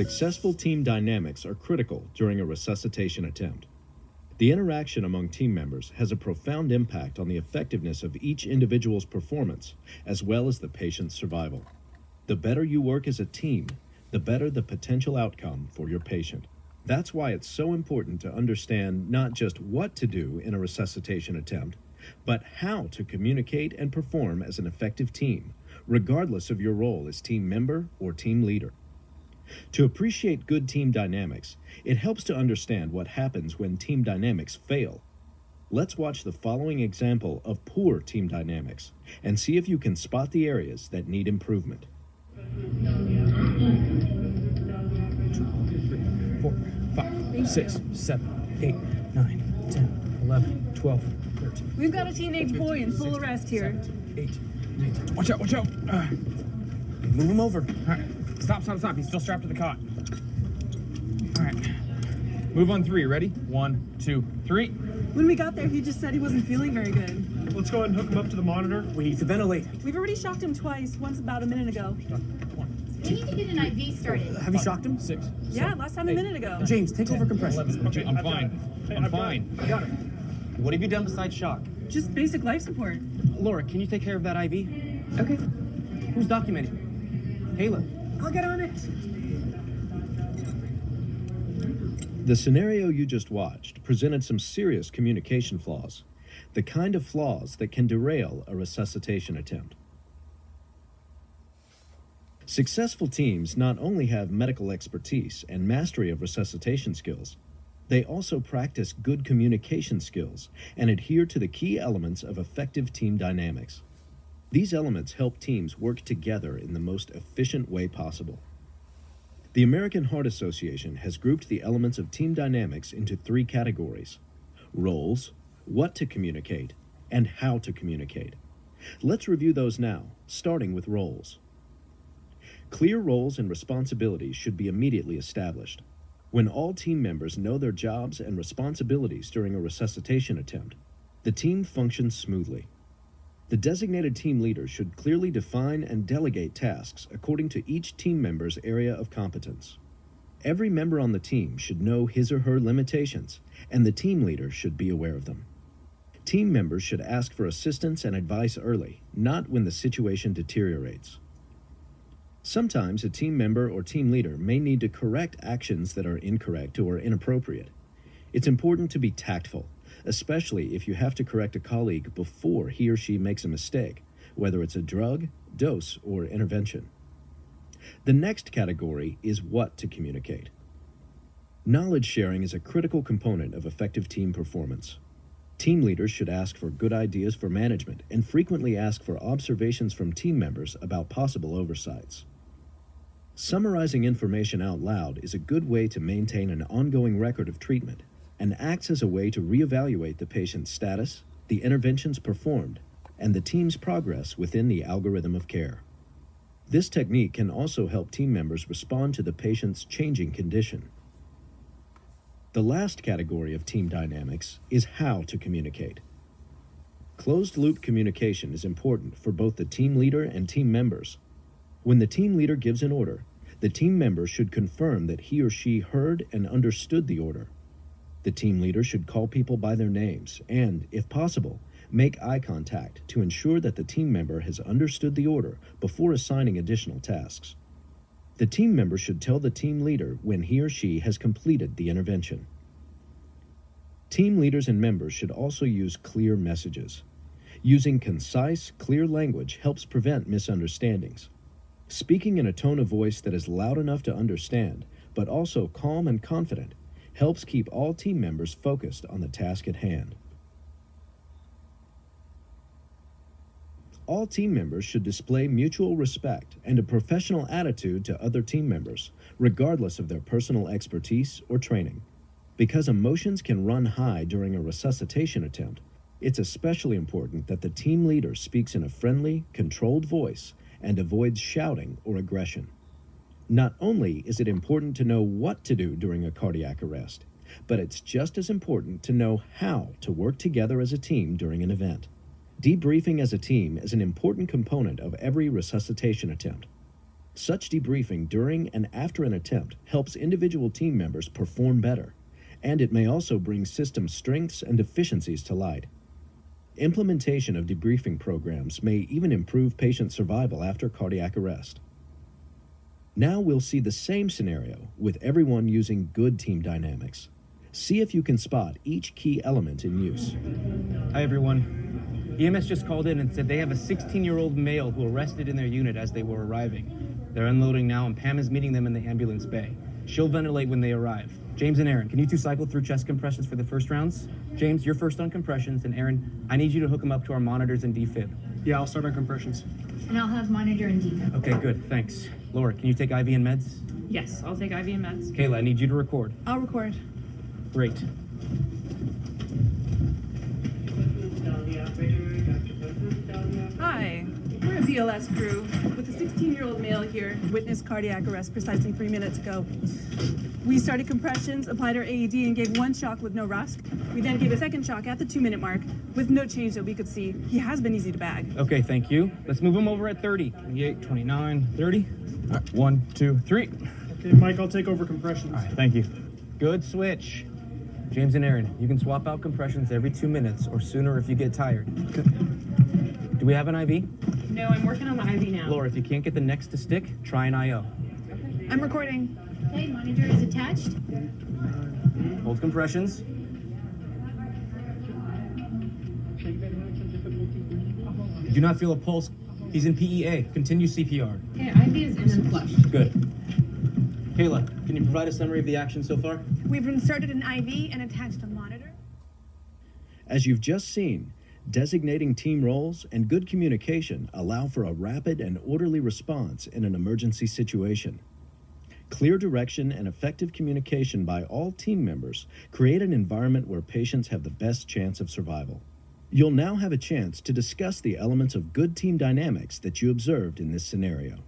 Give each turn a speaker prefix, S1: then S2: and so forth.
S1: Successful team dynamics are critical during a resuscitation attempt. The interaction among team members has a profound impact on the effectiveness of each individual's performance, as well as the patient's survival. The better you work as a team, the better the potential outcome for your patient. That's why it's so important to understand not just what to do in a resuscitation attempt, but how to communicate and perform as an effective team, regardless of your role as team member or team leader. To appreciate good team dynamics, it helps to understand what happens when team dynamics fail. Let's watch the following example of poor team dynamics and see if you can spot the areas that need improvement.
S2: 2, 3, 4, 5, 6, 7, 8, 9, 10, 11, 12, 13.
S3: We've got a teenage boy in full arrest here.
S2: 17, 18, 19. Watch out, watch out! Move him over. All right. Stop. He's still strapped to the cot. All right. Move on 3. Ready? 1, 2, 3.
S3: When we got there, he just said he wasn't feeling very good.
S4: Let's go ahead and hook him up to the monitor.
S2: We need to ventilate.
S3: We've already shocked him twice, once about a minute ago.
S5: We need to get an IV started.
S2: Have you shocked him? 6.
S3: Yeah, last time a minute ago.
S2: James, take over compression.
S4: 11. Okay,
S2: I'm
S4: I've got
S2: fine.
S4: it.
S2: I'm
S4: I've got
S2: fine.
S4: it. I got it.
S6: What have you done besides shock?
S3: Just basic life support.
S6: Laura, can you take care of that IV?
S3: Okay.
S6: Who's documenting? Kayla.
S3: I'll get on it.
S1: The scenario you just watched presented some serious communication flaws, the kind of flaws that can derail a resuscitation attempt. Successful teams not only have medical expertise and mastery of resuscitation skills, they also practice good communication skills and adhere to the key elements of effective team dynamics. These elements help teams work together in the most efficient way possible. The American Heart Association has grouped the elements of team dynamics into 3 categories: roles, what to communicate, and how to communicate. Let's review those now, starting with roles. Clear roles and responsibilities should be immediately established. When all team members know their jobs and responsibilities during a resuscitation attempt, the team functions smoothly. The designated team leader should clearly define and delegate tasks according to each team member's area of competence. Every member on the team should know his or her limitations, and the team leader should be aware of them. Team members should ask for assistance and advice early, not when the situation deteriorates. Sometimes a team member or team leader may need to correct actions that are incorrect or inappropriate. It's important to be tactful, especially if you have to correct a colleague before he or she makes a mistake, whether it's a drug, dose, or intervention. The next category is what to communicate. Knowledge sharing is a critical component of effective team performance. Team leaders should ask for good ideas for management and frequently ask for observations from team members about possible oversights. Summarizing information out loud is a good way to maintain an ongoing record of treatment and acts as a way to reevaluate the patient's status, the interventions performed, and the team's progress within the algorithm of care. This technique can also help team members respond to the patient's changing condition. The last category of team dynamics is how to communicate. Closed-loop communication is important for both the team leader and team members. When the team leader gives an order, the team member should confirm that he or she heard and understood the order. The team leader should call people by their names and, if possible, make eye contact to ensure that the team member has understood the order before assigning additional tasks. The team member should tell the team leader when he or she has completed the intervention. Team leaders and members should also use clear messages. Using concise, clear language helps prevent misunderstandings. Speaking in a tone of voice that is loud enough to understand, but also calm and confident, helps keep all team members focused on the task at hand. All team members should display mutual respect and a professional attitude to other team members, regardless of their personal expertise or training. Because emotions can run high during a resuscitation attempt, it's especially important that the team leader speaks in a friendly, controlled voice and avoids shouting or aggression. Not only is it important to know what to do during a cardiac arrest, but it's just as important to know how to work together as a team during an event. Debriefing as a team is an important component of every resuscitation attempt. Such debriefing during and after an attempt helps individual team members perform better, and it may also bring system strengths and deficiencies to light. Implementation of debriefing programs may even improve patient survival after cardiac arrest. Now we'll see the same scenario with everyone using good team dynamics. See if you can spot each key element in use.
S6: Hi, everyone. EMS just called in and said they have a 16-year-old male who arrested in their unit as they were arriving. They're unloading now, and Pam is meeting them in the ambulance bay. She'll ventilate when they arrive. James and Aaron, can you two cycle through chest compressions for the first rounds? James, you're first on compressions, and Aaron, I need you to hook them up to our monitors and defib.
S4: Yeah, I'll start on compressions.
S5: And I'll have monitor and defib.
S6: Okay, good, thanks. Laura, can you take IV and meds?
S3: Yes, I'll take IV and meds.
S6: Kayla, I need you to record.
S3: I'll record.
S6: Great.
S3: Hi, we're a BLS crew with a 16-year-old male here, witnessed cardiac arrest precisely 3 minutes ago. We started compressions, applied our AED, and gave one shock with no rusk. We then gave a second shock at the 2-minute mark with no change that we could see. He has been easy to bag.
S6: Okay, thank you. Let's move him over at 30. 28, 29, 30.
S2: All right, 1, 2, 3.
S4: Okay, Mike, I'll take over compressions.
S2: All right, thank you.
S6: Good switch. James and Aaron, you can swap out compressions every 2 minutes or sooner if you get tired. Do we have an IV?
S3: No, I'm working on the IV now.
S6: Laura, if you can't get the next to stick, try an IO.
S3: I'm recording.
S5: Okay, monitor is attached.
S6: Hold compressions. Do not feel a pulse. He's in PEA. Continue CPR.
S3: Okay, IV is in and flushed.
S6: Good. Kayla, can you provide a summary of the action so far?
S7: We've inserted an IV and attached a monitor.
S1: As you've just seen, designating team roles and good communication allow for a rapid and orderly response in an emergency situation. Clear direction and effective communication by all team members create an environment where patients have the best chance of survival. You'll now have a chance to discuss the elements of good team dynamics that you observed in this scenario.